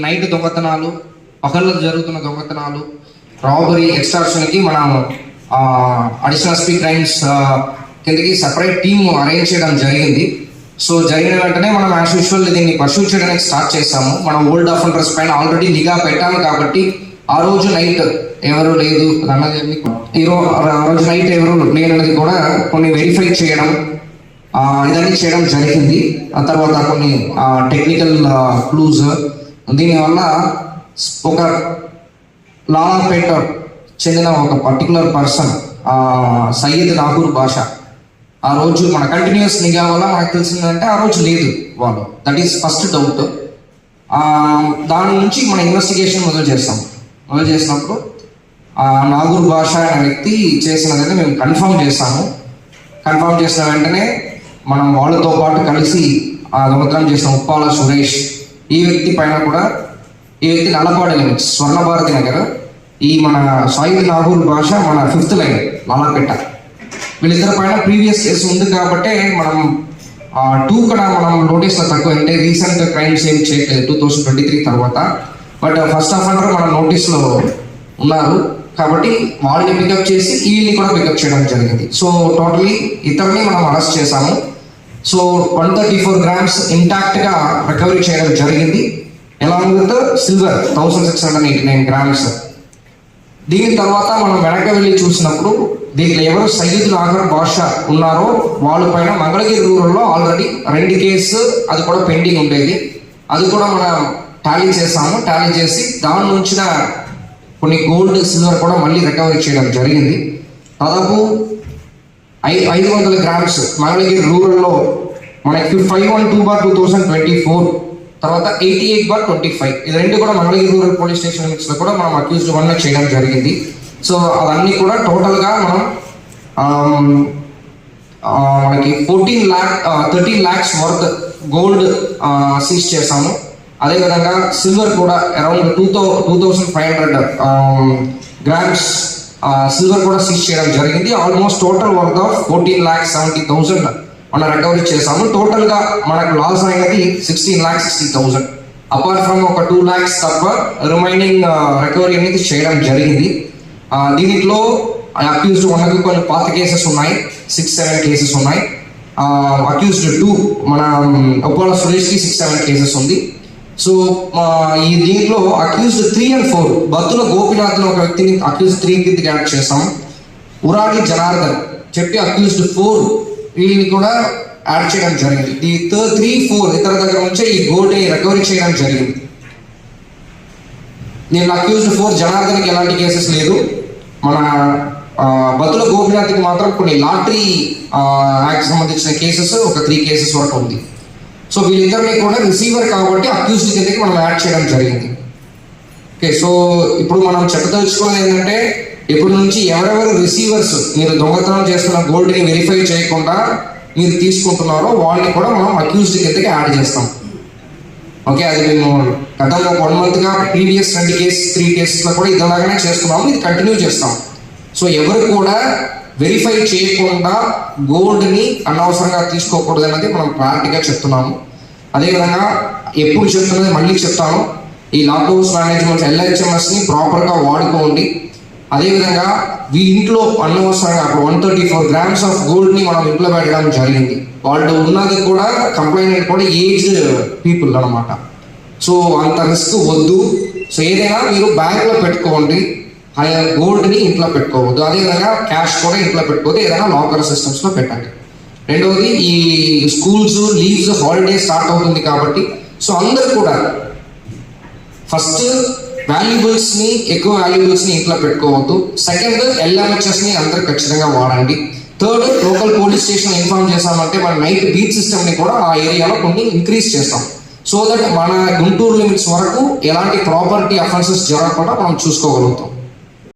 Night దొంగతనాలు, పగల్లో జరుగుతున్న దొంగతనాలు, రాబరీ, ఎక్స్టార్షన్కి మనం అడిషనల్ ఎస్పీ క్రైమ్స్ కిందకి సపరేట్ టీమ్ అరేంజ్ చేయడం జరిగింది. సో జరిగిన వెంటనే మనం యాజ్ యూజువల్ దీన్ని పర్సూ చేయడానికి స్టార్ట్ చేసాము. మనం ఓల్డ్ అఫెండర్స్ పైన ఆల్రెడీ నిఘా పెట్టాము కాబట్టి ఆ రోజు నైట్ ఎవరు లేదు అన్నది, ఆ రోజు నైట్ ఎవరు లేనది కూడా కొన్ని వెరిఫై చేయడం ఇదన్నీ చేయడం జరిగింది. ఆ తర్వాత కొన్ని టెక్నికల్ క్లూజ్, దీనివల్ల ఒక లాలాపేట చెందిన ఒక పర్టికులర్ పర్సన్ సయ్యద్ నాగూర్ బాషా ఆ రోజు మన కంటిన్యూస్ నిఘా వల్ల మనకు తెలిసిందంటే ఆ రోజు లేదు వాళ్ళు. That is first doubt. దాని నుంచి మన ఇన్వెస్టిగేషన్ మొదలు చేసినప్పుడు నాగూర్ బాషా అనే వ్యక్తి చేసినదని మేము కన్ఫర్మ్ చేసాము. కన్ఫర్మ్ చేసిన వెంటనే మనం వాళ్ళతో పాటు కలిసి దొంగతనం చేసిన ఉప్పాల సురేష్, ఈ వ్యక్తి పైన కూడా, ఈ వ్యక్తి నల్లపాడు లిమిట్స్ స్వర్ణభారతి నగర్, ఈ మన సయ్యద్ నాగూర్ బాషా మన 5th లైన్ లాలాపేట, వీళ్ళిద్దరి పైన ప్రీవియస్ కేసు ఉంది కాబట్టి మనం 2 కూడా మనం నోటీస్లో తక్కువ, అంటే రీసెంట్ క్రైమ్స్ ఏం చేయట్లేదు 2023 తర్వాత. బట్ ఫస్ట్ అఫెండర్ మన నోటీస్లో ఉన్నారు కాబట్టి వాళ్ళని పికప్ చేసి వీళ్ళని కూడా పికప్ చేయడం జరిగింది. సో టోటలీ ఇతరుని మనం అరెస్ట్ చేశాము. సో 134 grams ఇంటాక్ట్గా రికవరీ చేయడం జరిగింది. Along with silver 1689 grams. దీని తర్వాత మనం వెనక వెళ్ళి చూసినప్పుడు దీంట్లో ఎవరు సయ్యద్ నాగూర్ బాషా ఉన్నారో వాళ్ళ పైన మంగళగిరి రూరల్లో ఆల్రెడీ 2 కేసు అది కూడా పెండింగ్ ఉండేది. అది కూడా మనం టాలీ చేసాము. టాలీ చేసి దాని నుంచి కొన్ని గోల్డ్, సిల్వర్ కూడా మళ్ళీ రికవరీ చేయడం జరిగింది. దాదాపు 500 grams మంగళగిరి రూరల్లో మనకి 512/2024, తర్వాత 88/25, ఇది 2 కూడా మంగళగిరి రూరల్ పోలీస్ స్టేషన్ లిమిట్స్లో కూడా మనం అక్యూజ్డ్ 1 చేయడం జరిగింది. సో అవన్నీ కూడా టోటల్గా మనం మనకి 13 lakhs వర్త్ గోల్డ్ సీజ్ చేసాము. అదేవిధంగా సిల్వర్ కూడా అరౌండ్ 2500 grams సిల్వర్ కూడా సీజ్ చేయడం జరిగింది. ఆల్మోస్ట్ టోటల్ వర్త్ ఆఫ్ 14,70,000 మనం రికవరీ చేసాము. టోటల్గా మనకు లాస్ అయినది 16,60,000. అపార్ట్ ఫ్రమ్ ఒక 2 lakhs తప్ప రిమైనింగ్ రికవరీ అనేది చేయడం జరిగింది. దీంట్లో అక్యూజ్డ్ 1కి కొన్ని పాత కేసెస్ ఉన్నాయి, 6-7 కేసెస్ ఉన్నాయి. అక్యూజ్డ్ 2 మన ఉప్పాల సురేష్కి 6-7 కేసెస్ ఉంది. సో ఈ దీంట్లో అక్యూజ్డ్ 3 and 4 బత్తుల గోపినాథ్ ఒక వ్యక్తిని అక్యూజ్డ్ 3 కిందకి యాడ్ చేసాం. ఉరాడి జనార్దన్ చెప్పి అక్యూజ్డ్ 4 వీళ్ళని కూడా యాడ్ చేయడం జరిగింది. ఈ 3-4 ఇతర దగ్గర నుంచే ఈ గోల్డ్ రికవరీ చేయడం జరిగింది. నేను అక్యూజ్డ్ 4 జనార్దన్కి ఎలాంటి కేసెస్ లేదు. మన బతుల గోపినాథ్కి మాత్రం కొన్ని లాటరీ యాక్ట్ సంబంధించిన కేసెస్ ఒక 3 కేసెస్ వరకు ఉంది. సో వీళ్ళిద్దరిని కూడా రిసీవర్ కాబట్టి అక్యూజ్డ్ కిందకి మనం యాడ్ చేయడం జరిగింది. ఓకే, సో ఇప్పుడు మనం చెప్పదలుచుకున్నది ఏంటంటే ఇప్పటి నుంచి ఎవరెవరు రిసీవర్స్ మీరు దొంగతనం చేస్తున్న గోల్డ్ని వెరిఫై చేయకుండా మీరు తీసుకుంటున్నారో వాళ్ళని కూడా మనం అక్యూజ్డ్ కిందకి యాడ్ చేస్తాం. ఓకే, అది మేము గతంలో 1 monthగా ప్రీవియస్ 2 కేసెస్ 3 కేసెస్లో కూడా ఇలాగానే చేస్తున్నాము, ఇది కంటిన్యూ చేస్తాం. సో ఎవరు కూడా వెరిఫై చేయకుండా గోల్డ్ని అనవసరంగా తీసుకోకూడదు అన్నది మనం క్లారిటీగా చెప్తున్నాము. అదేవిధంగా ఎప్పుడు చెప్తున్నది మళ్ళీ చెప్తాను, ఈ లాట్ హౌస్ మేనేజ్మెంట్ LHMSని ప్రాపర్గా వాడుకోండి. అదేవిధంగా ఇంట్లో అనవసరంగా అప్పుడు 134 grams ఆఫ్ గోల్డ్ని మనం ఇంట్లో పెట్టడం జరిగింది. వాళ్ళు ఉన్నది కూడా కంప్లైంట్ కూడా ఏజ్డ్ పీపుల్ అనమాట. సో అంత రిస్క్ వద్దు. సో ఏదైనా మీరు బ్యాంక్లో పెట్టుకోండి, గోల్డ్ని ఇంట్లో పెట్టుకోవద్దు. అదేవిధంగా క్యాష్ కూడా ఇంట్లో పెట్టుకోవద్దు, ఏదైనా లాకర్ సిస్టమ్స్లో పెట్టండి. రెండవది, ఈ స్కూల్స్ లీవ్స్ హాలిడే స్టార్ట్ అవుతుంది కాబట్టి సో అందరు కూడా ఫస్ట్ ఎక్కువ వాల్యుబుల్స్ని ఇంట్లో పెట్టుకోవద్దు. సెకండ్, LMHSని అందరూ ఖచ్చితంగా వాడండి. Third, local police station inform చేసామంటే మన నైట్ బీట్ సిస్టమ్ని కూడా ఆ ఏరియాలో కొన్ని ఇంక్రీజ్ చేస్తాం. సో దట్ మన గుంటూరు లిమిట్స్ వరకు ఎలాంటి ప్రాపర్టీ అఫెన్సెస్ జరగకుండా మనం చూసుకోగలుగుతాం.